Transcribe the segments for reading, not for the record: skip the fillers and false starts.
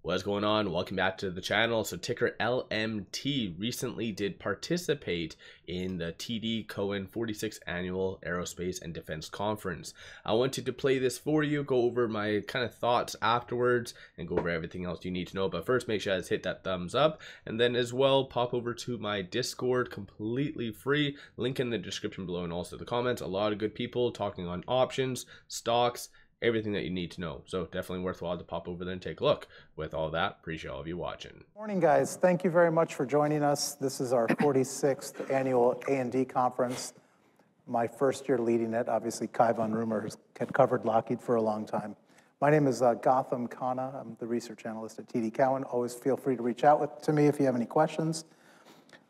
What's going on? Welcome back to the channel. So ticker LMT recently did participate in the TD Cowen 46th Annual Aerospace and Defense Conference. I wanted to play this for you, go over my kind of thoughts afterwards, and go over everything else you need to know. But first, make sure you guys hit that thumbs up, and then as well, pop over to my Discord, completely free. Link in the description below and also the comments. A lot of good people talking on options, stocks, everything that you need to know. So definitely worthwhile to pop over there and take a look. With all that, appreciate all of you watching. Morning, guys. Thank you very much for joining us. This is our 46th annual A&D conference. My first year leading it. Obviously, 𝗖𝗎𝗓𝗡𝗡𝗖𝗧 had covered Lockheed for a long time. My name is 𝗪𝗓𝗡𝗡𝗡𝗖𝗧. I'm the research analyst at TD Cowen. Always feel free to reach out to me if you have any questions.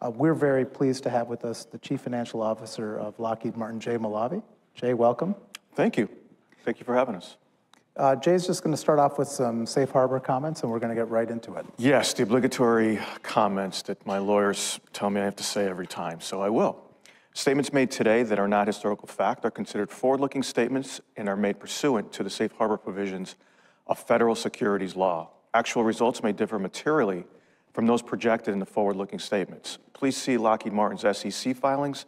We're very pleased to have with us the Chief Financial Officer of Lockheed Martin, 𝗖𝗎𝗓𝗡𝗡𝗖𝗧. Jay, welcome. Thank you. Thank you for having us. Jay's just going to start off with some safe harbor comments, and we're going to get right into it. Yes, the obligatory comments that my lawyers tell me I have to say every time, so I will. Statements made today that are not historical fact are considered forward-looking statements and are made pursuant to the safe harbor provisions of federal securities law. Actual results may differ materially from those projected in the forward-looking statements. Please see Lockheed Martin's SEC filings,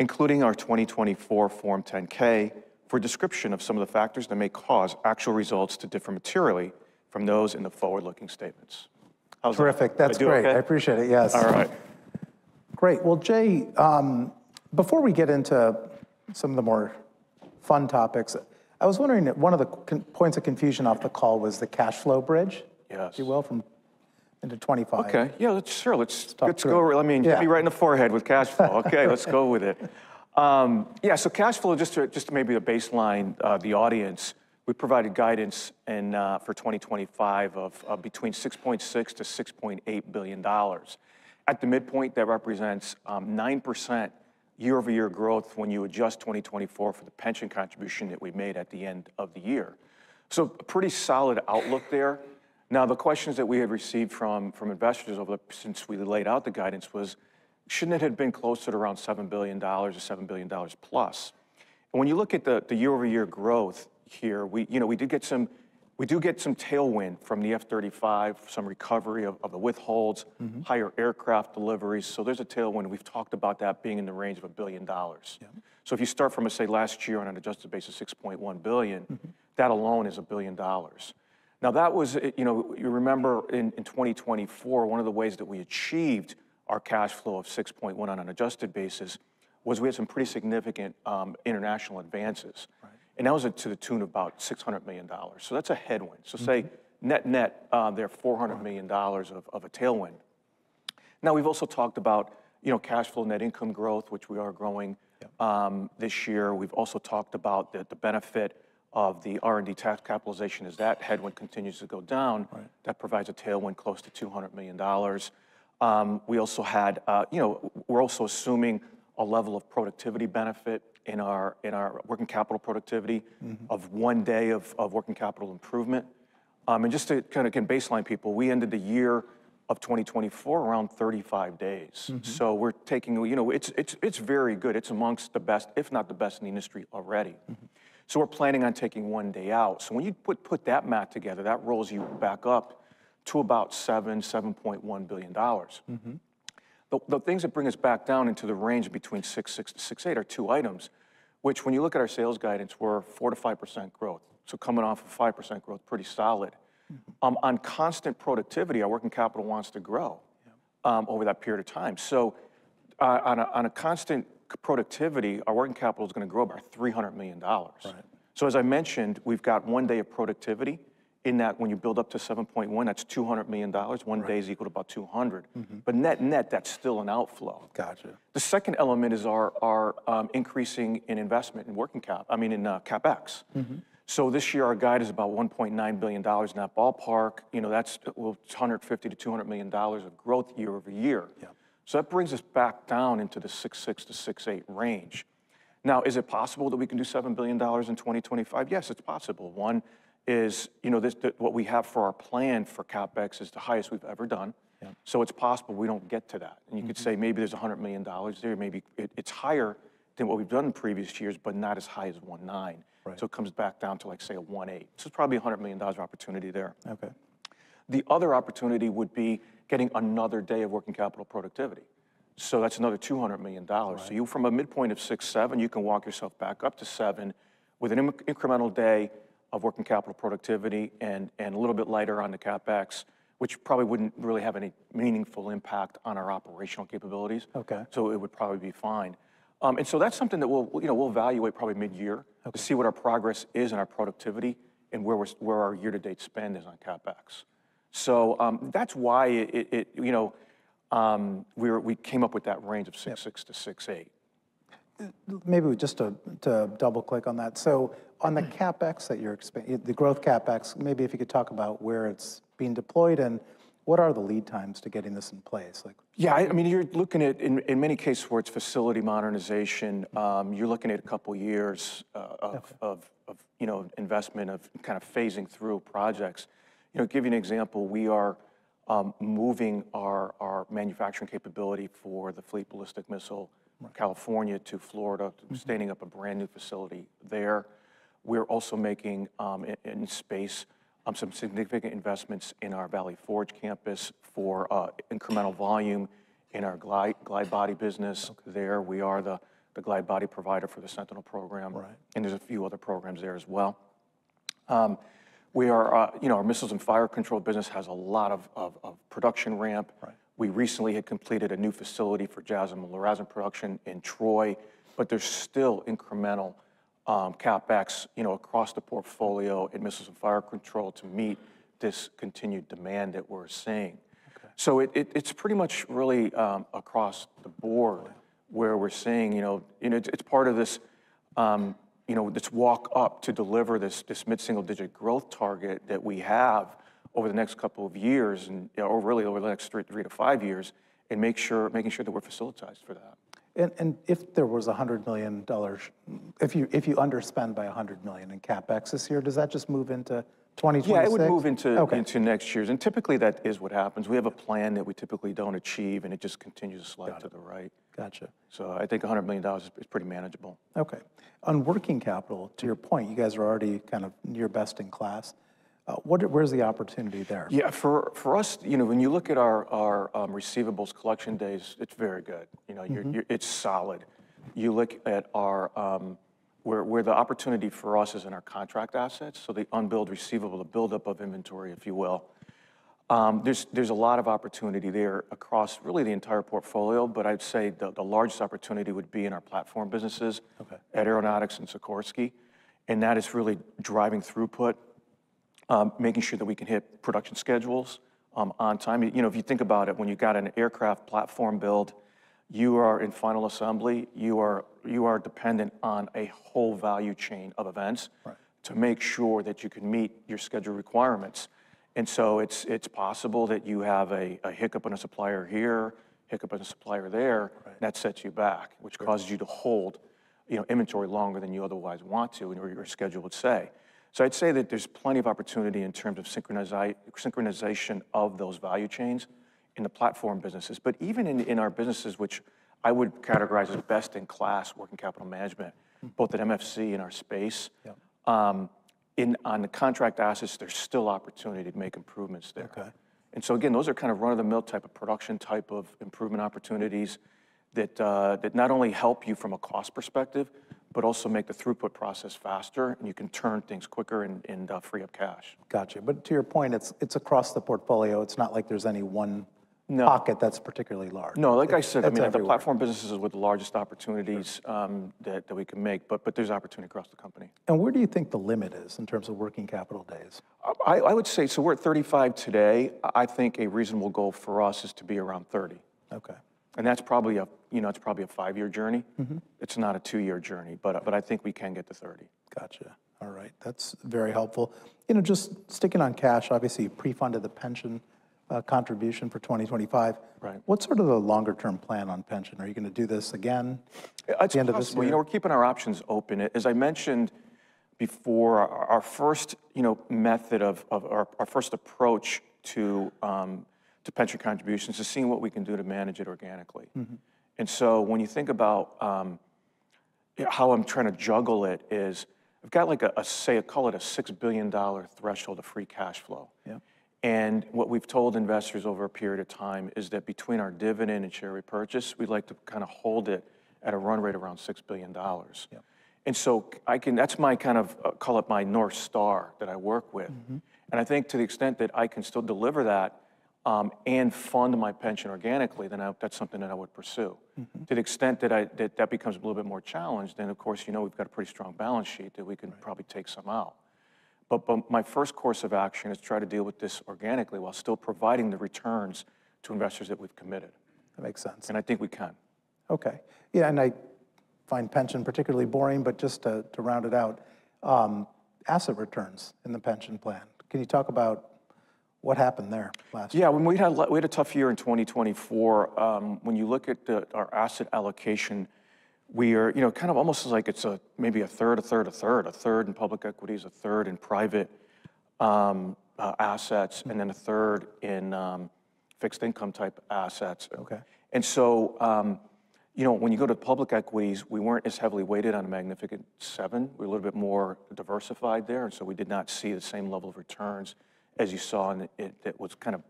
including our 2024 Form 10-K, for a description of some of the factors that may cause actual results to differ materially from those in the forward-looking statements. How's Terrific. that? That's great. Okay? I appreciate it. Yes. All right. Great. Well, Jay, before we get into some of the more fun topics, I was wondering that one of the points of confusion off the call was the cash flow bridge, Yes. if you will, from into 25. Okay. Yeah. Let's go. it. Hit me right in the forehead with cash flow. Okay. Let's go with it. Yeah. So cash flow, just to maybe a baseline, the audience, we provided guidance for 2025 of between $6.6 to $6.8 billion. At the midpoint, that represents 9% year-over-year growth when you adjust 2024 for the pension contribution that we made at the end of the year. So a pretty solid outlook there. Now, the questions that we had received from investors since we laid out the guidance was, shouldn't it have been closer to around $7 billion or $7 billion plus? And when you look at the year-over-year growth here, we do get some tailwind from the F-35, some recovery of the withholds, higher aircraft deliveries. So there's a tailwind. We've talked about that being in the range of $1 billion. Yeah. So if you start from, say, last year on an adjusted basis, $6.1 billion, that alone is $1 billion. Now that was, you remember in 2024, one of the ways that we achieved our cash flow of 6.1 on an adjusted basis was we had some pretty significant international advances. Right. And that was to the tune of about $600 million. So that's a headwind. So say net, they're $400 million of a tailwind. Now we've also talked about, cash flow, net income growth, which we are growing this year. We've also talked about the benefit of the R&D tax capitalization as that headwind continues to go down. Right. That provides a tailwind close to $200 million. We also had, we're also assuming a level of productivity benefit in our working capital productivity of 1 day of working capital improvement. And just to kind of again baseline people, we ended the year of 2024 around 35 days. So we're taking, it's very good. It's amongst the best, if not the best in the industry already. So we're planning on taking 1 day out. So when you put that math together, that rolls you back up to about $7.1 billion. The things that bring us back down into the range between 6.6 to 6.8 are two items, which when you look at our sales guidance, we're 4 to 5% growth. So coming off of 5% growth, pretty solid. On constant productivity, our working capital wants to grow over that period of time. So on a constant productivity, our working capital is going to grow by $300 million. Right. So as I mentioned, we've got 1 day of productivity. In that, when you build up to 7.1, that's $200 million. 1 day is equal to about 200. But net, that's still an outflow. Gotcha. The second element is our increasing in investment in CapEx. So this year, our guide is about $1.9 billion in that ballpark. That's $150 to $200 million of growth year over year. Yeah. So that brings us back down into the 6.6 to 6.8 range. Now, is it possible that we can do $7 billion in 2025? Yes, it's possible. One is, what we have for our plan for CapEx is the highest we've ever done. Yeah. So it's possible we don't get to that. And you could say maybe there's $100 million there, maybe it's higher than what we've done in previous years, but not as high as 1.9. Right. So it comes back down to say a 1.8. So it's probably $100 million of opportunity there. Okay. The other opportunity would be getting another day of working capital productivity. So that's another $200 million. Right. So you, from a midpoint of 6.7, you can walk yourself back up to 7 with an incremental day of working capital productivity and a little bit lighter on the CapEx, which probably wouldn't really have any meaningful impact on our operational capabilities. Okay. So it would probably be fine. And so that's something that we'll evaluate probably mid-year to see what our progress is in our productivity and where our year-to-date spend is on CapEx. So that's why we came up with that range of 6.6 to 6.8. Maybe just to double click on that. So on the CapEx that you're expanding, the growth CapEx, maybe if you could talk about where it's being deployed and what are the lead times to getting this in place? Yeah, I mean, you're looking at, in many cases where it's facility modernization, you're looking at a couple years of investment, of kind of phasing through projects. Give you an example, we are moving our manufacturing capability for the Fleet Ballistic Missile, California to Florida, standing up a brand new facility there. We're also making in space some significant investments in our Valley Forge campus for incremental volume in our glide body business. There, we are the glide body provider for the Sentinel program, and there's a few other programs there as well. We are, our missiles and fire control business has a lot of production ramp. We recently had completed a new facility for JASSM and LRASM production in Troy, but there's still incremental CapEx, across the portfolio in missiles and fire control to meet this continued demand that we're seeing. So it's pretty much really across the board where we're seeing, it's part of this, this walk up to deliver this mid-single-digit growth target that we have over the next couple of years, and or really over the next 3 to 5 years, and making sure that we're facilitized for that. And if there was $100 million, if you underspend by $100 million in CapEx this year, does that just move into 2026? Yeah, it would move into next year's, and typically that is what happens. We have a plan that we typically don't achieve, and it just continues to slide to the right. Gotcha. So I think $100 million is pretty manageable. Okay. On working capital, to your point, you guys are already kind of near best in class. Where's the opportunity there? Yeah, for us, when you look at our receivables collection days, it's very good. It's solid. You look at our where the opportunity for us is in our contract assets, so the unbilled receivable, the buildup of inventory, if you will. There's a lot of opportunity there across really the entire portfolio, but I'd say the largest opportunity would be in our platform businesses at Aeronautics and Sikorsky, and that is really driving throughput. Making sure that we can hit production schedules on time. If you think about it, when you got an aircraft platform build, you are in final assembly, you are dependent on a whole value chain of events to make sure that you can meet your schedule requirements. And so it's possible that you have a hiccup in a supplier here, hiccup in a supplier there, and that sets you back, which causes you to hold inventory longer than you otherwise want to, or your schedule would say. So I'd say that there's plenty of opportunity in terms of synchronization of those value chains in the platform businesses. But even in our businesses, which I would categorize as best-in-class working capital management, both at MFC and our space, on the contract assets, there's still opportunity to make improvements there. And so again, those are kind of run-of-the-mill type of production type of improvement opportunities that not only help you from a cost perspective, but also make the throughput process faster, and you can turn things quicker and free up cash. Gotcha. But to your point, it's across the portfolio. It's not like there's any one pocket that's particularly large. No, like I said, the platform businesses are with the largest opportunities that we can make, but there's opportunity across the company. And where do you think the limit is in terms of working capital days? I would say, so we're at 35 today. I think a reasonable goal for us is to be around 30. Okay. And that's probably a 5-year journey. It's not a 2-year journey, but I think we can get to 30. Gotcha. All right, that's very helpful. Just sticking on cash, obviously you pre-funded the pension contribution for 2025. Right. What's sort of the longer-term plan on pension? Are you going to do this again at the end of this year? We're keeping our options open. As I mentioned before, our first method of our first approach to pension contributions is seeing what we can do to manage it organically. And so when you think about how I'm trying to juggle it is, I've got like call it a $6 billion threshold of free cash flow. And what we've told investors over a period of time is that between our dividend and share repurchase, we'd like to kind of hold it at a run rate around $6 billion. Yep. And so that's my kind of, call it my North Star that I work with. And I think to the extent that I can still deliver that and fund my pension organically, then that's something that I would pursue. To the extent that that becomes a little bit more challenged, then of course, we've got a pretty strong balance sheet that we can probably take some out. But my first course of action is try to deal with this organically while still providing the returns to investors that we've committed. That makes sense. And I think we can. Okay. Yeah, and I find pension particularly boring, but just to round it out, asset returns in the pension plan. Can you talk about what happened there last year? Yeah, when we had a tough year in 2024. When you look at our asset allocation, we are, kind of almost like it's maybe a third in public equities, a third in private assets, and then a third in fixed income type assets. Okay. And so, when you go to public equities, we weren't as heavily weighted on a Magnificent Seven. We're a little bit more diversified there, and so we did not see the same level of returns as you saw in that was kind of,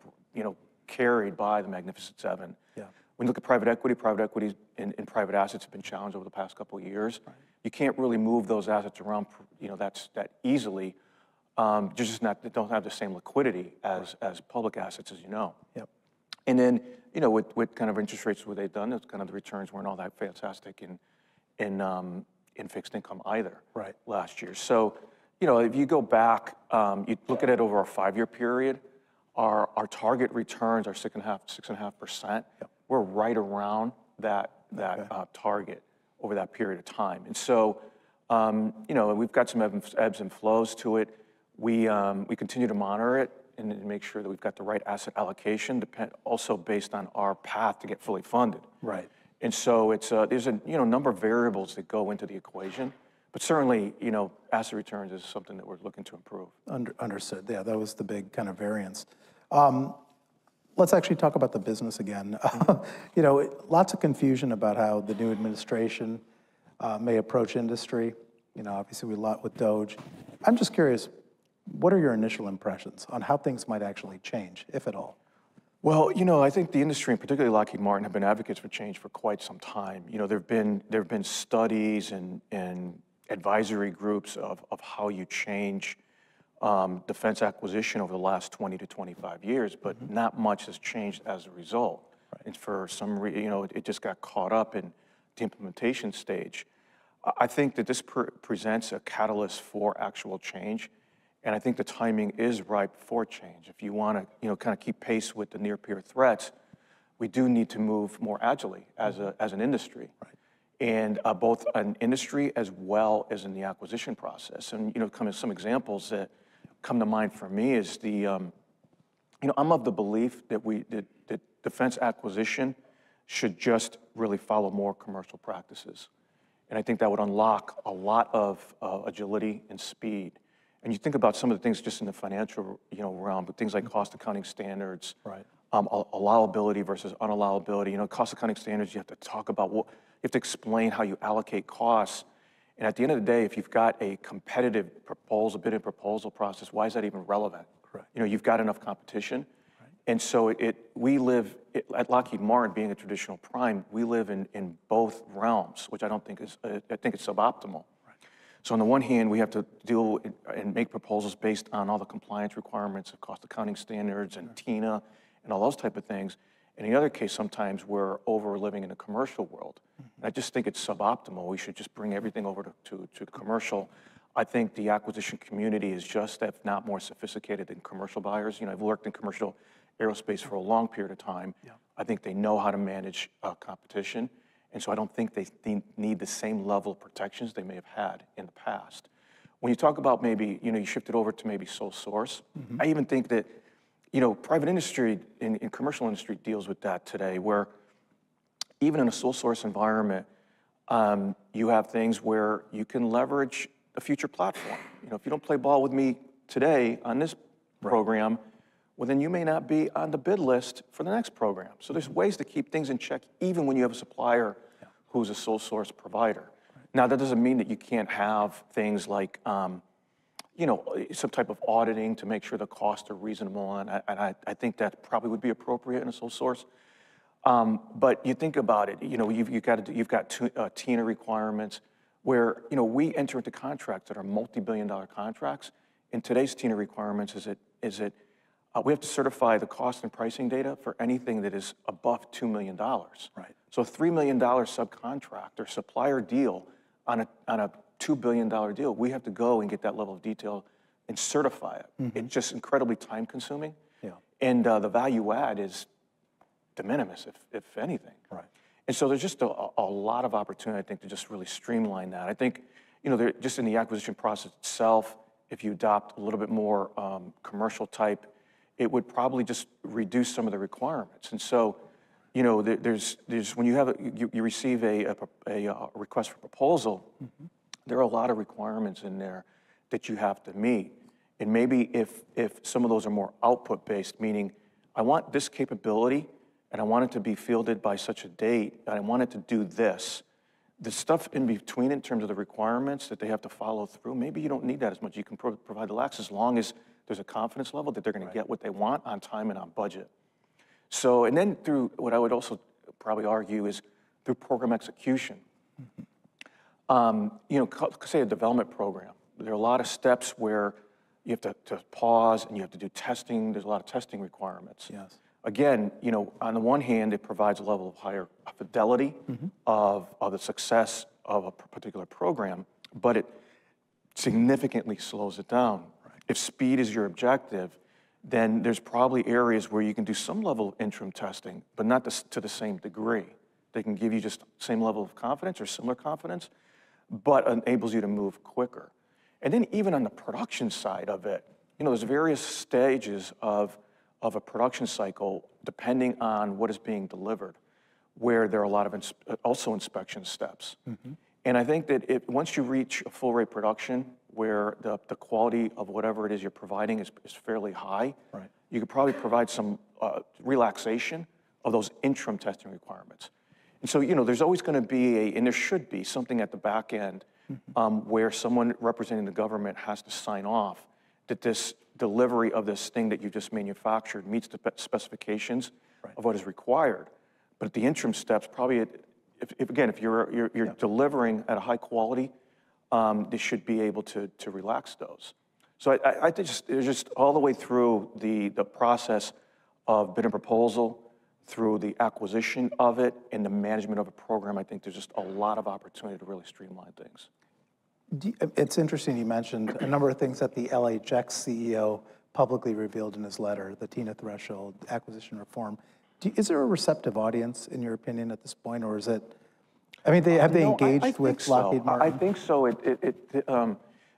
carried by the Magnificent Seven. Yeah. When you look at private equities and private assets have been challenged over the past couple of years. Right. You can't really move those assets around, that easily. They don't have the same liquidity as public assets, as you know. Yep. And then, with kind of interest rates what they've done, it's kind of the returns weren't all that fantastic in fixed income either. Right. Last year. So, if you go back, you look at it over a 5-year period, our target returns are 6.5%. Yep. We're right around that target over that period of time. And so, we've got some ebbs and flows to it. We continue to monitor it and make sure that we've got the right asset allocation, also based on our path to get fully funded. Right. And so there's a number of variables that go into the equation, but certainly asset returns is something that we're looking to improve. Understood. Yeah, that was the big kind of variance. Let's actually talk about the business again. Lots of confusion about how the new administration may approach industry. Obviously we lot with DOGE. I'm just curious, what are your initial impressions on how things might actually change, if at all? Well, I think the industry, and particularly Lockheed Martin, have been advocates for change for quite some time. There have been studies and advisory groups of how you change defense acquisition over the last 20 to 25 years, but not much has changed as a result. Right. And for some reason, it just got caught up in the implementation stage. I think that this presents a catalyst for actual change, and I think the timing is ripe for change. If you want to, kind of keep pace with the near-peer threats, we do need to move more agilely as an industry. Right. And both an industry as well as in the acquisition process. And some examples that come to mind for me is I'm of the belief that that defense acquisition should just really follow more commercial practices, and I think that would unlock a lot of agility and speed. And you think about some of the things just in the financial realm, but things like cost accounting standards, right? Allowability versus unallowability. Cost accounting standards, you have to talk about you have to explain how you allocate costs. And at the end of the day, if you've got a competitive bid and proposal process, why is that even relevant? Correct. You've got enough competition. Right. And so at Lockheed Martin, being a traditional prime, we live in both realms, which I think it's suboptimal. Right. So on the one hand, we have to deal and make proposals based on all the compliance requirements of cost accounting standards and TINA and all those type of things. In the other case, sometimes we're living in a commercial world. And I just think it's suboptimal. We should just bring everything over to commercial. I think the acquisition community is just, if not more sophisticated than commercial buyers. I've worked in commercial aerospace for a long period of time. Yeah. I think they know how to manage competition. And so I don't think they need the same level of protections they may have had in the past. When you talk about maybe, you shift it over to maybe sole source, I even think that private industry and commercial industry deals with that today, where even in a sole source environment, you have things where you can leverage a future platform. If you don't play ball with me today on this program, well, then you may not be on the bid list for the next program. So there's ways to keep things in check, even when you have a supplier who's a sole source provider. Now, that doesn't mean that you can't have things like, some type of auditing to make sure the costs are reasonable, and I think that probably would be appropriate in a sole source. But you think about it, you've got TINA requirements where, we enter into contracts that are multi-billion-dollar contracts. In today's TINA requirements, we have to certify the cost and pricing data for anything that is above $2 million. Right. So a $3 million subcontract or supplier deal on a $2 billion deal, we have to go and get that level of detail and certify it. Mm-hmm. It's just incredibly time consuming. Yeah. And the value add is de minimis, if anything. Right. And so there's just a lot of opportunity, I think, to just really streamline that. I think, just in the acquisition process itself, if you adopt a little bit more commercial type, it would probably just reduce some of the requirements. And so, there's when you receive a request for proposal, mm-hmm. there are a lot of requirements in there that you have to meet. And maybe if some of those are more output-based, meaning I want this capability and I want it to be fielded by such a date, and I want it to do this. The stuff in between in terms of the requirements that they have to follow through, maybe you don't need that as much. You can provide the lax as long as there's a confidence level that they're going to get what they want on time and on budget. So, and then through what I would also probably argue is through program execution. Mm-hmm. Say a development program. There are a lot of steps where you have to pause and you have to do testing. There's a lot of testing requirements. Yes. Again, on the one hand, it provides a level of higher fidelity mm-hmm. of the success of a particular program, but it significantly slows it down. Right. If speed is your objective, then there's probably areas where you can do some level of interim testing, but not to the same degree. They can give you just the same level of confidence or similar confidence, but enables you to move quicker. And then even on the production side of it, there's various stages of a production cycle depending on what is being delivered, where there are a lot of also inspection steps. Mm-hmm. And I think that once you reach a full rate production, where the quality of whatever it is you're providing is fairly high, right. You could probably provide some relaxation of those interim testing requirements. And so, there's always going to be and there should be something at the back end mm-hmm. Where someone representing the government has to sign off that this delivery of this thing that you just manufactured meets the specifications right. of what is required. But at the interim steps, probably, if you're yeah. delivering at a high quality, they should be able to relax those. So I think there's just all the way through the process of bid and proposal, through the acquisition of it, and the management of a program. I think there's just a lot of opportunity to really streamline things. It's interesting you mentioned a number of things that the LHX CEO publicly revealed in his letter, the TINA threshold, acquisition reform. Is there a receptive audience, in your opinion, at this point, or is it, have they engaged with Lockheed Martin? I think so.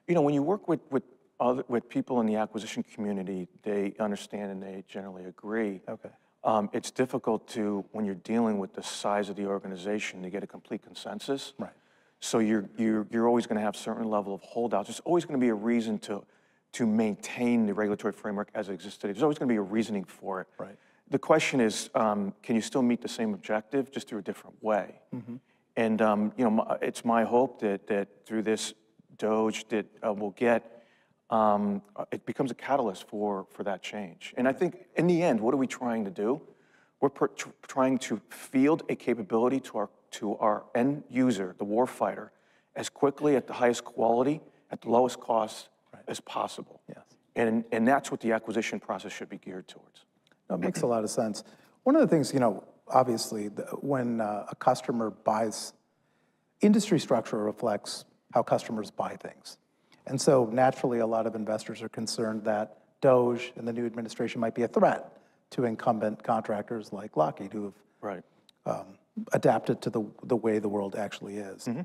When you work with people in the acquisition community, they understand and they generally agree. Okay. It's difficult when you're dealing with the size of the organization to get a complete consensus. Right. So you're always going to have a certain level of holdouts. There's always going to be a reason to maintain the regulatory framework as it exists today. There's always going to be a reasoning for it. Right. The question is, can you still meet the same objective just through a different way? Mm-hmm. And it's my hope that through this DOGE that we'll get, it becomes a catalyst for that change. And I think in the end, what are we trying to do? We're trying to field a capability to our end user, the warfighter, as quickly at the highest quality, at the lowest cost right. as possible. Yes. And that's what the acquisition process should be geared towards. That makes a lot of sense. One of the things, obviously, when a customer buys, industry structure reflects how customers buy things. And so naturally, a lot of investors are concerned that DOGE and the new administration might be a threat to incumbent contractors like Lockheed who have right. Adapted to the way the world actually is. Mm-hmm.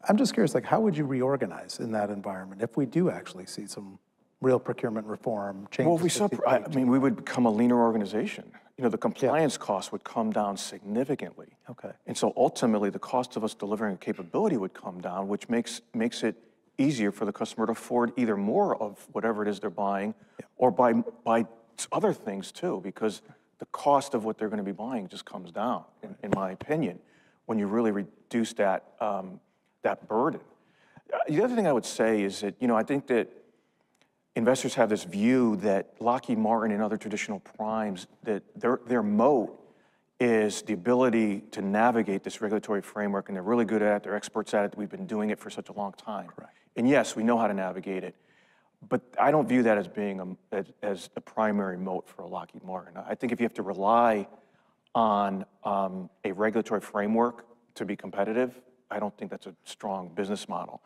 I'm just curious, how would you reorganize in that environment if we do actually see some real procurement reform changes? Well, we would become a leaner organization. The compliance costs would come down significantly. Okay. And so ultimately, the cost of us delivering a capability would come down, which makes it easier for the customer to afford either more of whatever it is they're buying or buy other things too, because the cost of what they're going to be buying just comes down, in my opinion, when you really reduce that burden. The other thing I would say is that, I think that investors have this view that Lockheed Martin and other traditional primes, that their moat is the ability to navigate this regulatory framework, and they're really good at it, they're experts at it, we've been doing it for such a long time. Correct. And yes, we know how to navigate it, but I don't view that as being as the primary moat for a Lockheed Martin. I think if you have to rely on a regulatory framework to be competitive, I don't think that's a strong business model.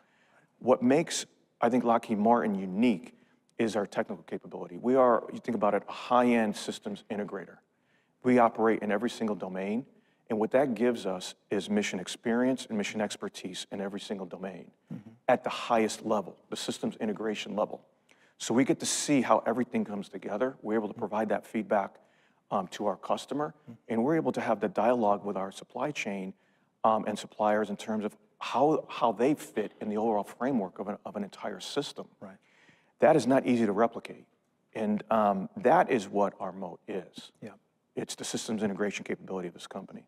What makes, I think, Lockheed Martin unique is our technical capability. We are, you think about it, a high-end systems integrator. We operate in every single domain, and what that gives us is mission experience and mission expertise in every single domain at the highest level, the systems integration level. So we get to see how everything comes together. We're able to provide that feedback to our customer, and we're able to have the dialogue with our supply chain and suppliers in terms of how they fit in the overall framework of an entire system. Right. That is not easy to replicate, and that is what our moat is. Yeah. It's the systems integration capability of this company.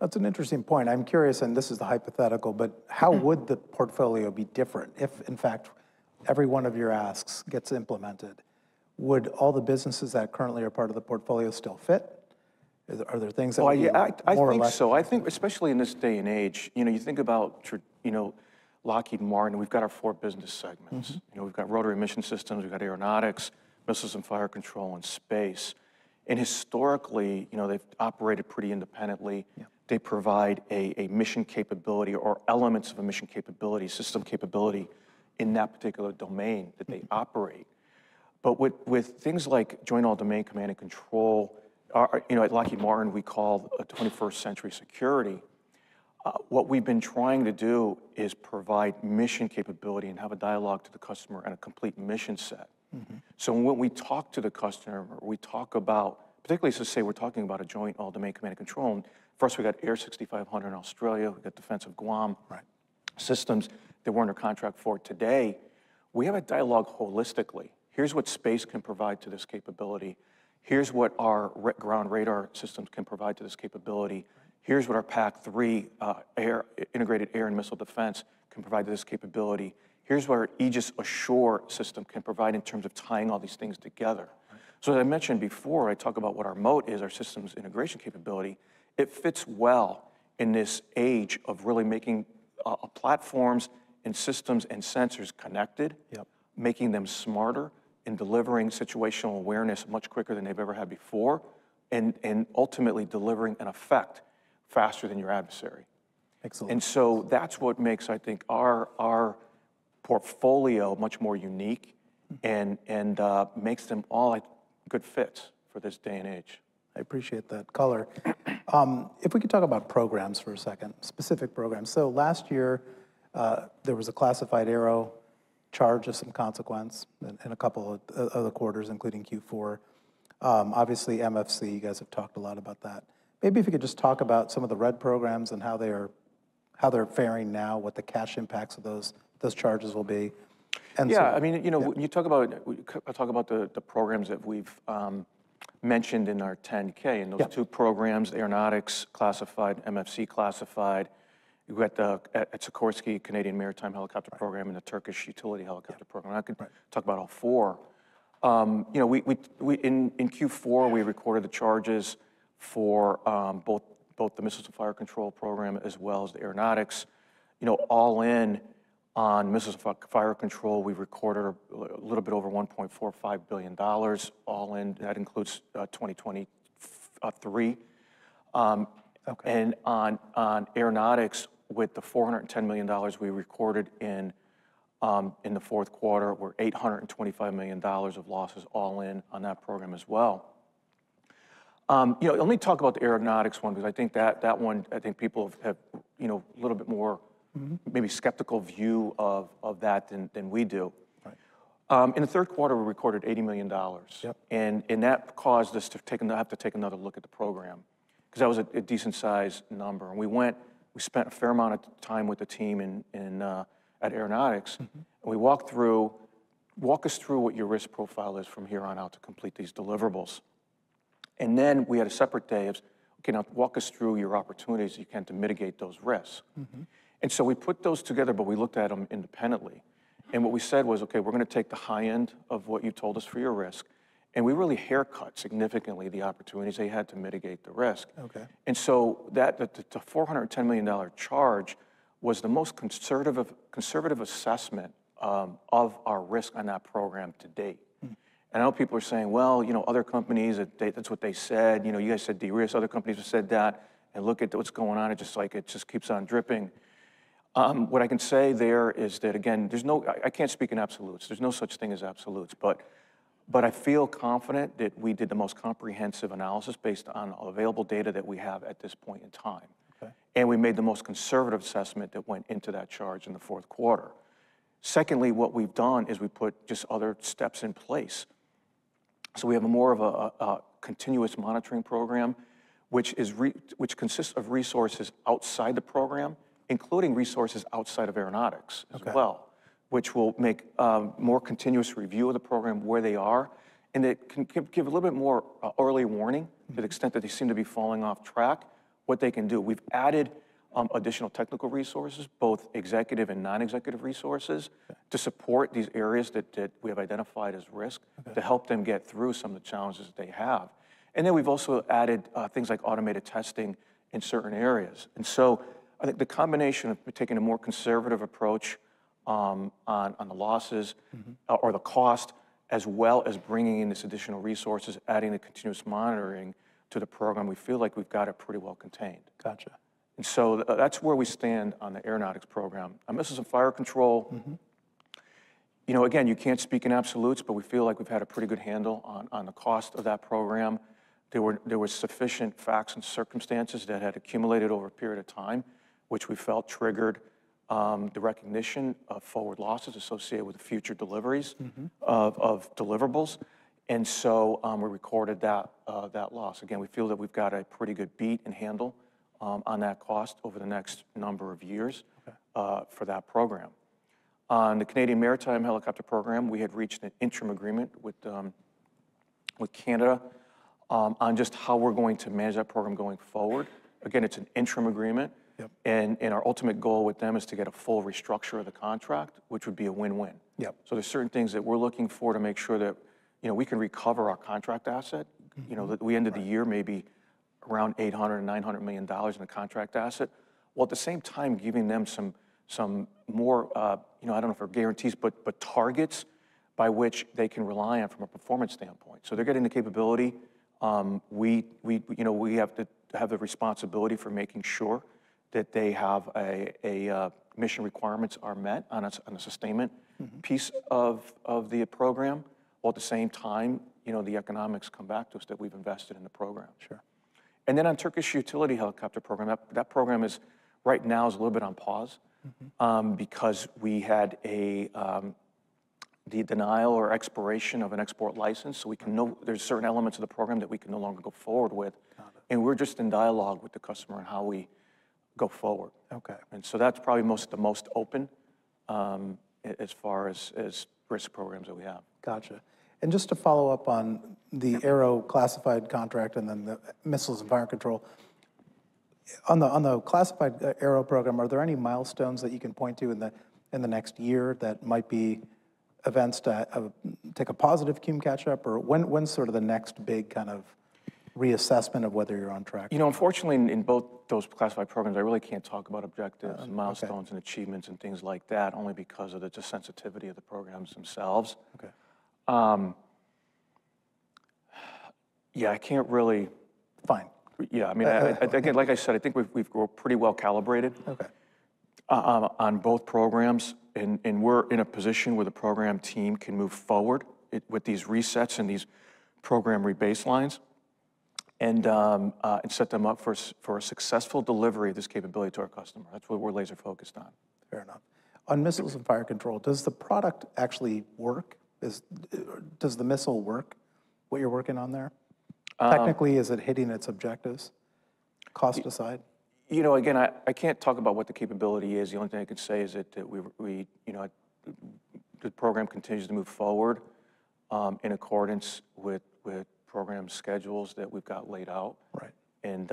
That's an interesting point. I'm curious, and this is the hypothetical, but how would the portfolio be different if, in fact, every one of your asks gets implemented? Would all the businesses that currently are part of the portfolio still fit? Are there things that would be I more or think less? so. I think, especially in this day and age, you think about, Lockheed Martin, we've got our 4 business segments. We've got rotary mission systems, we've got aeronautics, missiles and fire control, and space. And historically, they've operated pretty independently. Yeah. They provide a mission capability or elements of a mission capability, system capability in that particular domain that they operate. But with things like Joint All-Domain Command and Control, at Lockheed Martin, we call a 21st century security. What we've been trying to do is provide mission capability and have a dialogue to the customer and a complete mission set. So when we talk to the customer, we talk about, particularly to say we're talking about a Joint All-Domain Command and Control. And first, we got Air 6500 in Australia, we got Defense of Guam, right, systems that we're under contract for today. We have a dialogue holistically. Here's what space can provide to this capability. Here's what our ground radar systems can provide to this capability. Here's what our PAC-3 integrated air and missile defense can provide to this capability. Here's what our Aegis Ashore system can provide in terms of tying all these things together. So as I mentioned before, I talk about what our moat is, our systems integration capability. It fits well in this age of really making platforms and systems and sensors connected, making them smarter, and delivering situational awareness much quicker than they've ever had before, and ultimately delivering an effect faster than your adversary. Excellent. And so that's what makes, I think, our portfolio much more unique and makes them all good fits for this day and age. I appreciate that color. If we could talk about programs for a second, specific programs. So last year, there was a classified aero charge of some consequence in a couple of other quarters, including Q4. Obviously, MFC, you guys have talked a lot about that. Maybe if you could just talk about some of the red programs and how they're faring now, what the cash impacts of those charges will be. And yeah, I mean, when you talk about, I talk about the programs that we've mentioned in our 10K, and those 2 programs, aeronautics classified, MFC classified. You've got at Sikorsky, Canadian Maritime Helicopter Program, and the Turkish Utility Helicopter Program. I could talk about all 4. In Q4, we recorded the charges for both the Missiles and Fire Control Program as well as the aeronautics. All in on Missiles and Fire Control, we recorded a little bit over $1.45 billion. All in, that includes 2023. And on aeronautics, with the $410 million we recorded in the fourth quarter, we're $825 million of losses all in on that program as well. Let me talk about the aeronautics one, because I think that one, I think people have a little bit more maybe skeptical view of that than we do. Right. In the third quarter, we recorded $80 million. Yep. And that caused us to have to take another look at the program, because that was a decent sized number. And we spent a fair amount of time with the team at Aeronautics, and we walk us through what your risk profile is from here on out to complete these deliverables. And then we had a separate day of, okay, now walk us through your opportunities you can to mitigate those risks. And so we put those together, but we looked at them independently. And what we said was, okay, we're going to take the high end of what you told us for your risk, and we really haircut significantly the opportunities they had to mitigate the risk. Okay. And so the $410 million charge was the most conservative assessment of our risk on that program to date. And I know people are saying, well, you know, other companies, that's what they said. You know, you guys said de-risk, other companies have said that, and look at what's going on. It just keeps on dripping. What I can say there is that, again, I can't speak in absolutes. There's no such thing as absolutes, but I feel confident that we did the most comprehensive analysis based on available data that we have at this point in time. Okay. And we made the most conservative assessment that went into that charge in the fourth quarter. Secondly, what we've done is we put just other steps in place. So we have more of a continuous monitoring program, which consists of resources outside the program, including resources outside of aeronautics as well, which will make more continuous review of the program where they are, and it can give a little bit more early warning to the extent that they seem to be falling off track, what they can do. We've added additional technical resources, both executive and non-executive resources, to support these areas that we have identified as risk, to help them get through some of the challenges that they have. And then we've also added things like automated testing in certain areas. And so I think the combination of taking a more conservative approach on the losses or the cost, as well as bringing in this additional resources, adding the continuous monitoring to the program, we feel like we've got it pretty well contained. Gotcha. And so that's where we stand on the aeronautics program. On missiles and fire control, you know, again, you can't speak in absolutes, but we feel like we've had a pretty good handle on the cost of that program. There were sufficient facts and circumstances that had accumulated over a period of time, which we felt triggered the recognition of forward losses associated with the future deliveries of deliverables. And so we recorded that loss. Again, we feel that we've got a pretty good beat and handle on that cost over the next number of years for that program. On the Canadian Maritime Helicopter Program, we had reached an interim agreement with Canada on just how we're going to manage that program going forward. Again, it's an interim agreement, and our ultimate goal with them is to get a full restructure of the contract, which would be a win-win. So there's certain things that we're looking for to make sure that, you know, we can recover our contract asset. You know, that we ended the year maybe around $800 and $900 million in the contract asset, while at the same time giving them some more, you know, I don't know if they're guarantees, but targets by which they can rely on from a performance standpoint. So they're getting the capability. We have to have the responsibility for making sure that they have a mission requirements are met on a sustainment piece of the program, while at the same time, you know, the economics come back to us that we've invested in the program. Sure. And then on Turkish utility helicopter program, that program is right now is a little bit on pause because we had the denial or expiration of an export license. So there's certain elements of the program that we can no longer go forward with. And we're just in dialogue with the customer on how we go forward. Okay. And so that's probably the most open as far as risk programs that we have. Gotcha. And just to follow up on the Aero classified contract and then the missiles and fire control, on the classified Aero program, are there any milestones that you can point to in the next year that might be events to take a positive cum catch-up, or when's sort of the next big kind of reassessment of whether you're on track? You know, unfortunately, in both those classified programs, I really can't talk about objectives and milestones and achievements and things like that, only because of the sensitivity of the programs themselves. Okay. Yeah, I can't really. Fine. Yeah, I mean, again, like I said, I think we're pretty well calibrated on both programs, and we're in a position where the program team can move forward with these resets and these program rebaselines, and set them up for a successful delivery of this capability to our customer. That's what we're laser focused on. Fair enough. On missiles and fire control, does the product actually work? Does the missile work, what you're working on there? Technically, is it hitting its objectives, cost aside? You know, again, I can't talk about what the capability is. The only thing I can say is that the program continues to move forward in accordance with program schedules that we've got laid out. Right. And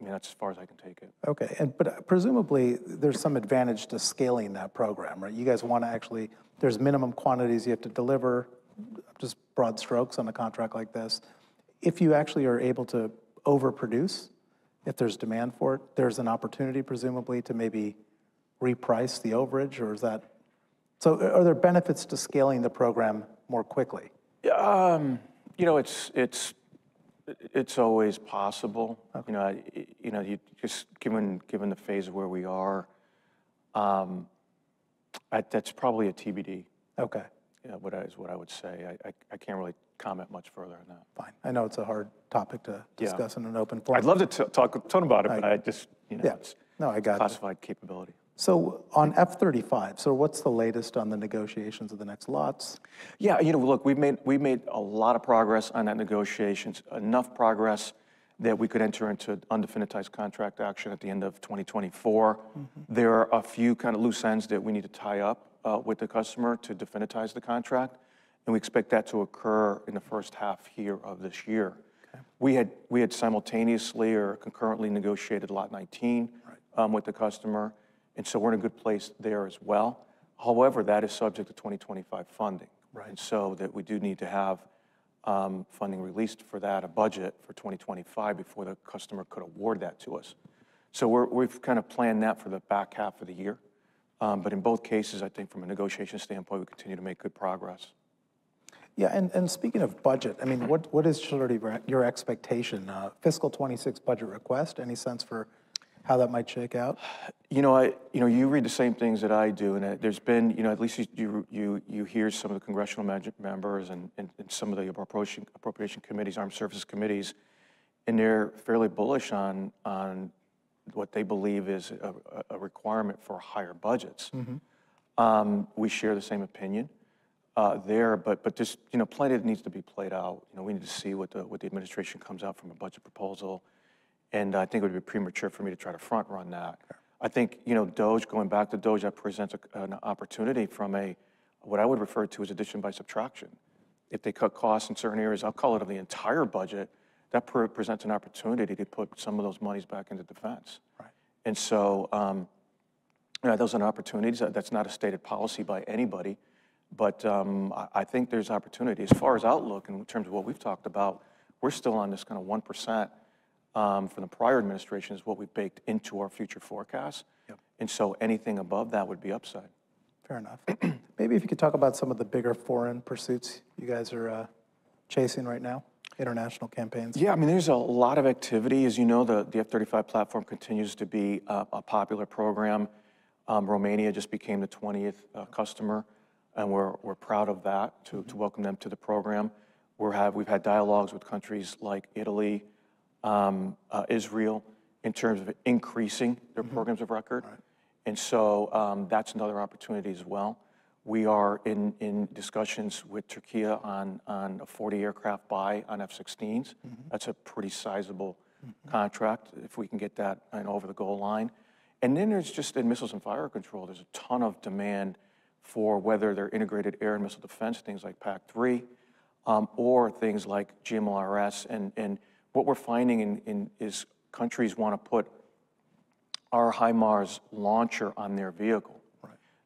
mean, that's as far as I can take it. Okay, but presumably there's some advantage to scaling that program, right? You guys want to actually, there's minimum quantities you have to deliver, just broad strokes on a contract like this. If you actually are able to overproduce, if there's demand for it, there's an opportunity presumably to maybe reprice the overage, or is that, so are there benefits to scaling the program more quickly? You know, it's always possible. Okay. You just given the phase of where we are, that's probably a TBD. Okay. Yeah, is what I would say. I can't really comment much further on that. Fine. I know it's a hard topic to discuss in an open forum. I'd love to talk a ton about it, but I just, it's I got classified capability. So on F-35, so what's the latest on the negotiations of the next lots? Yeah, look, we made a lot of progress on that negotiations, enough progress that we could enter into undefinitized contract action at the end of 2024. Mm-hmm. There are a few kind of loose ends that we need to tie up with the customer to definitize the contract, and we expect that to occur in the first half here of this year. Okay. We had simultaneously or concurrently negotiated Lot 19 with the customer, and so we're in a good place there as well. However, that is subject to 2025 funding, and so that we do need to have funding released for that, a budget for 2025 before the customer could award that to us. So we've kind of planned that for the back half of the year. But in both cases, I think from a negotiation standpoint, we continue to make good progress. Yeah, and speaking of budget, I mean, what is sort of your expectation? Fiscal 26 budget request, any sense for how that might shake out? You read the same things that I do, and there's been, at least you hear some of the congressional members and some of the appropriation committees, armed services committees, and they're fairly bullish on what they believe is a requirement for higher budgets. Mm-hmm. We share the same opinion there, but just plenty that needs to be played out. We need to see what the administration comes out from a budget proposal, and I think it would be premature for me to try to front run that. Okay. I think DOGE, going back to DOGE, that presents an opportunity from what I would refer to as addition by subtraction. If they cut costs in certain areas, I'll call it of the entire budget, that presents an opportunity to put some of those monies back into defense. Right. And so those are opportunities. That's not a stated policy by anybody, but I think there's opportunity. As far as outlook, in terms of what we've talked about, we're still on this kind of 1% from the prior administration is what we baked into our future forecast. Yep. And so anything above that would be upside. Fair enough. Maybe if you could talk about some of the bigger foreign pursuits you guys are chasing right now. International campaigns? Yeah, I mean, there's a lot of activity. As you know, the F-35 platform continues to be a popular program. Romania just became the 20th customer, and we're proud of that, to welcome them to the program. We've had dialogues with countries like Italy, Israel, in terms of increasing their programs of record. Right. And so that's another opportunity as well. We are in discussions with Turkey on a 40 aircraft buy on F-16s. Mm-hmm. That's a pretty sizable contract if we can get that over the goal line. And then there's just in missiles and fire control, there's a ton of demand for whether they're integrated air and missile defense, things like PAC-3, or things like GMLRS. And what we're finding is countries want to put our HIMARS launcher on their vehicle.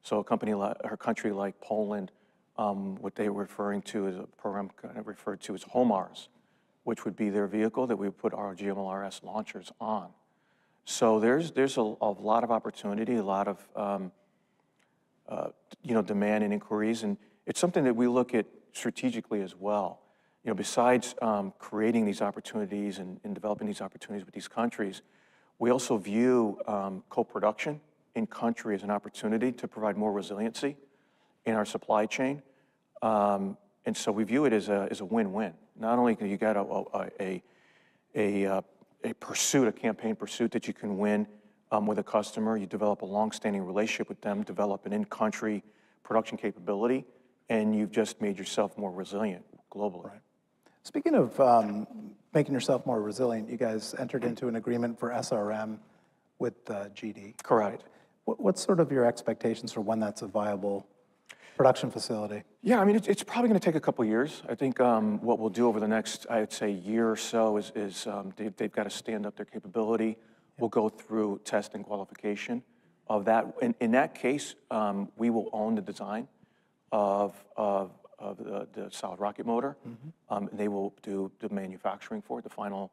So a country like Poland, what they were referring to is a program kind of referred to as HOMARS, which would be their vehicle that we would put our GMLRS launchers on. So there's a lot of opportunity, a lot of demand and inquiries, and it's something that we look at strategically as well. Besides creating these opportunities and developing these opportunities with these countries, we also view co-production in country as an opportunity to provide more resiliency in our supply chain. And so we view it as a win-win. Not only can you get a pursuit, a campaign pursuit that you can win with a customer, you develop a long-standing relationship with them, develop an in-country production capability, and you've just made yourself more resilient globally. Right. Speaking of making yourself more resilient, you guys entered into an agreement for SRM with GD. Correct. Right? What's sort of your expectations for when that's a viable production facility? Yeah, I mean, it's probably going to take a couple years. I think what we'll do over the next, I'd say, year or so is they've got to stand up their capability. We'll go through test and qualification of that. In that case, we will own the design of the solid rocket motor. They will do the manufacturing for it, the final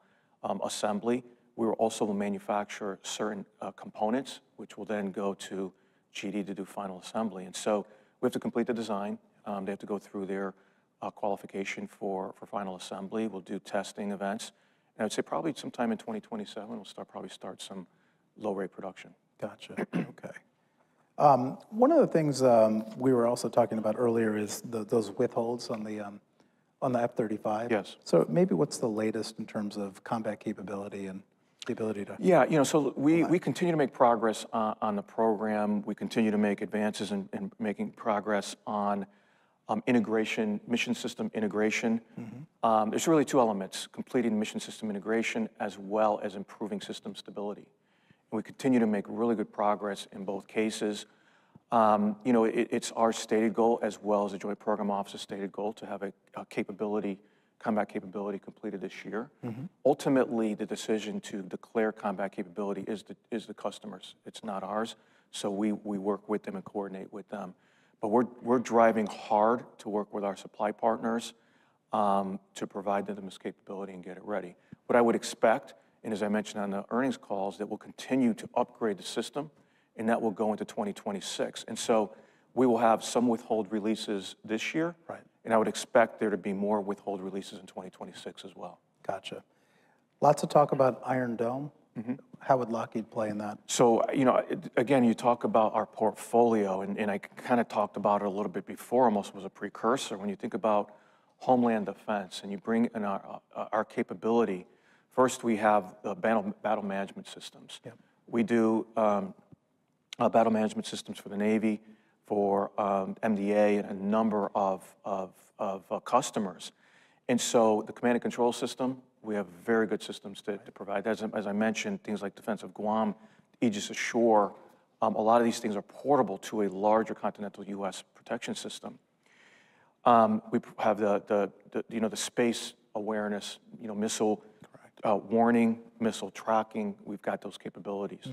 assembly. We will also manufacture certain components, which will then go to GD to do final assembly. And so we have to complete the design. They have to go through their qualification for final assembly. We'll do testing events. And I'd say probably sometime in 2027, we'll probably start some low-rate production. Gotcha. Okay. One of the things we were also talking about earlier is those withholds on the F-35. Yes. So maybe what's the latest in terms of combat capability and the ability to? Yeah, so we continue to make progress on the program. We continue to make advances in making progress on integration, mission system integration. There's really two elements: completing mission system integration as well as improving system stability. And we continue to make really good progress in both cases. It's our stated goal, as well as the Joint Program Office's stated goal, to have a combat capability completed this year. Ultimately, the decision to declare combat capability is the customer's. It's not ours. So we work with them and coordinate with them. But we're driving hard to work with our supply partners to provide them this capability and get it ready. What I would expect, and as I mentioned on the earnings calls, that we'll continue to upgrade the system, and that will go into 2026. And so we will have some withhold releases this year, and I would expect there to be more withhold releases in 2026 as well. Gotcha. Lots of talk about Iron Dome. How would Lockheed play in that? So, again, you talk about our portfolio, and I kind of talked about it a little bit before, almost was a precursor. When you think about Homeland Defense and you bring in our capability, first we have the battle management systems. We do battle management systems for the Navy, for MDA, and a number of customers. And so the command and control system, we have very good systems to provide. As I mentioned, things like Defense of Guam, Aegis Ashore, a lot of these things are portable to a larger continental U.S. protection system. We have the space awareness, missile warning, missile tracking. We've got those capabilities.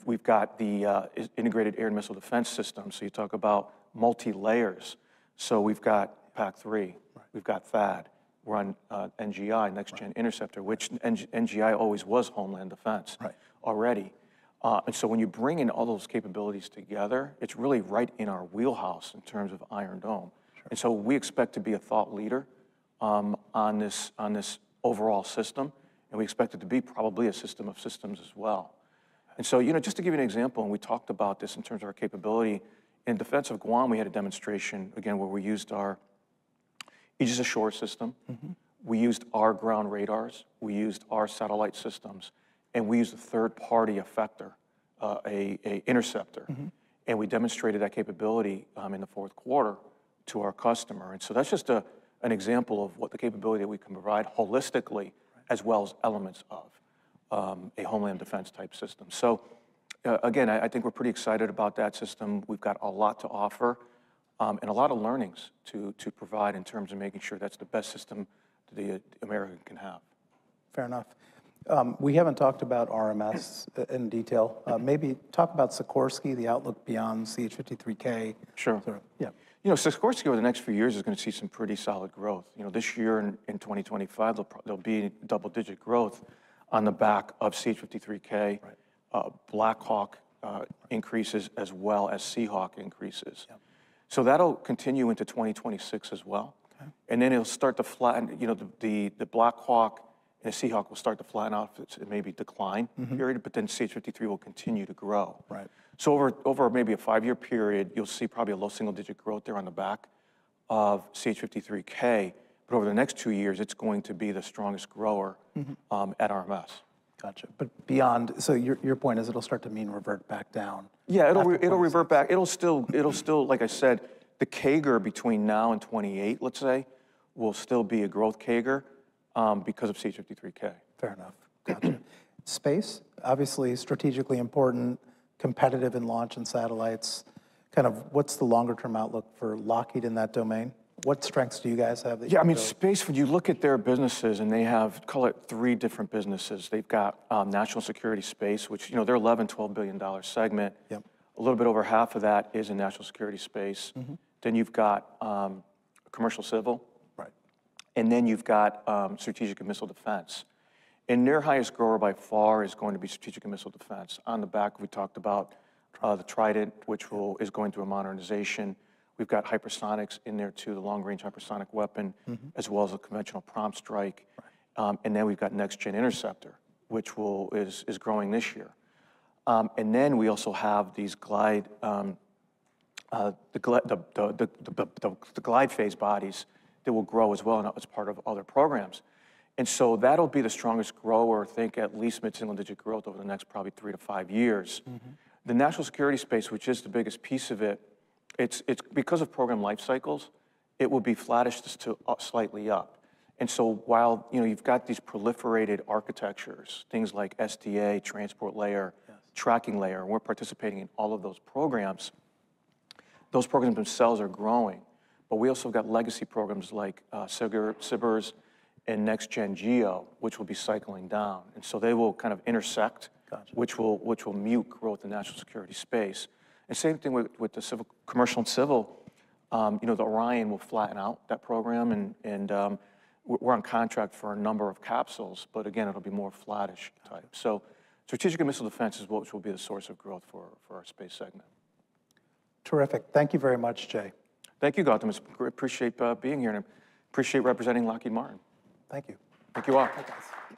We've got the integrated air and missile defense system. So you talk about multi-layers. So we've got PAC-3, we've got THAAD, we're on NGI, Next Gen Interceptor, which NGI always was Homeland Defense already. And so when you bring in all those capabilities together, it's really right in our wheelhouse in terms of Iron Dome. And so we expect to be a thought leader on this overall system, and we expect it to be probably a system of systems as well. And so, just to give you an example, and we talked about this in terms of our capability, in Defense of Guam, we had a demonstration, again, where we used our Aegis Ashore system, we used our ground radars, we used our satellite systems, and we used a third-party effector, a interceptor, and we demonstrated that capability in the fourth quarter to our customer. And so that's just an example of what the capability that we can provide holistically, as well as elements of a Homeland Defense type system. So again, I think we're pretty excited about that system. We've got a lot to offer and a lot of learnings to provide in terms of making sure that's the best system that the American can have. Fair enough. We haven't talked about RMS in detail. Maybe talk about Sikorsky, the outlook beyond CH-53K. Sure. Yeah. Sikorsky over the next few years is going to see some pretty solid growth. This year in 2025, there'll be double-digit growth on the back of CH-53K, Black Hawk increases, as well as Seahawk increases. So that'll continue into 2026 as well. And then it'll start to flatten, the Black Hawk and the Seahawk will start to flatten out, maybe decline period, but then CH-53 will continue to grow. So over maybe a 5-year period, you'll see probably a low single-digit growth there on the back of CH-53K. But over the next 2 years, it's going to be the strongest grower at RMS. Gotcha. But beyond, so your point is it'll start to mean revert back down. Yeah, it'll revert back. It'll still, like I said, the CAGR between now and 28, let's say, will still be a growth CAGR because of CH-53K. Fair enough. Gotcha. Space, obviously strategically important, competitive in launch and satellites. kind of what's the longer-term outlook for Lockheed in that domain? What strengths do you guys have? That Yeah, I mean, really... space, when you look at their businesses, and they have, call it 3 different businesses. They've got national security space, which, they're $11, $12 billion segment. Yep. A little bit over half of that is in national security space. Then you've got commercial civil. Right. And then you've got strategic and missile defense. And their highest grower by far is going to be strategic and missile defense. On the back, we talked about the Trident, which is going through a modernization. We've got hypersonics in there too, the long-range hypersonic weapon, as well as a conventional prompt strike. Right. And then we've got next-gen interceptor, which is growing this year. And then we also have these glide phase bodies that will grow as well as part of other programs. And so that'll be the strongest grower, think at least mid-single-digit growth over the next probably 3 to 5 years. The national security space, which is the biggest piece of it, it's because of program life cycles, it will be flattish to slightly up. And so while you've got these proliferated architectures, things like SDA, transport layer, tracking layer, and we're participating in all of those programs themselves are growing. But we also got legacy programs like SBIRS and Next Gen Geo, which will be cycling down. And so they will kind of intersect, which will mute growth in national security space. And same thing with the commercial and civil. The Orion will flatten out that program, and we're on contract for a number of capsules, but again, it'll be more flattish type. So strategic and missile defense is what will be the source of growth for our space segment. Terrific. Thank you very much, Jay. Thank you, Gautam. I appreciate being here, and I appreciate representing Lockheed Martin. Thank you. Thank you all. Hi, guys.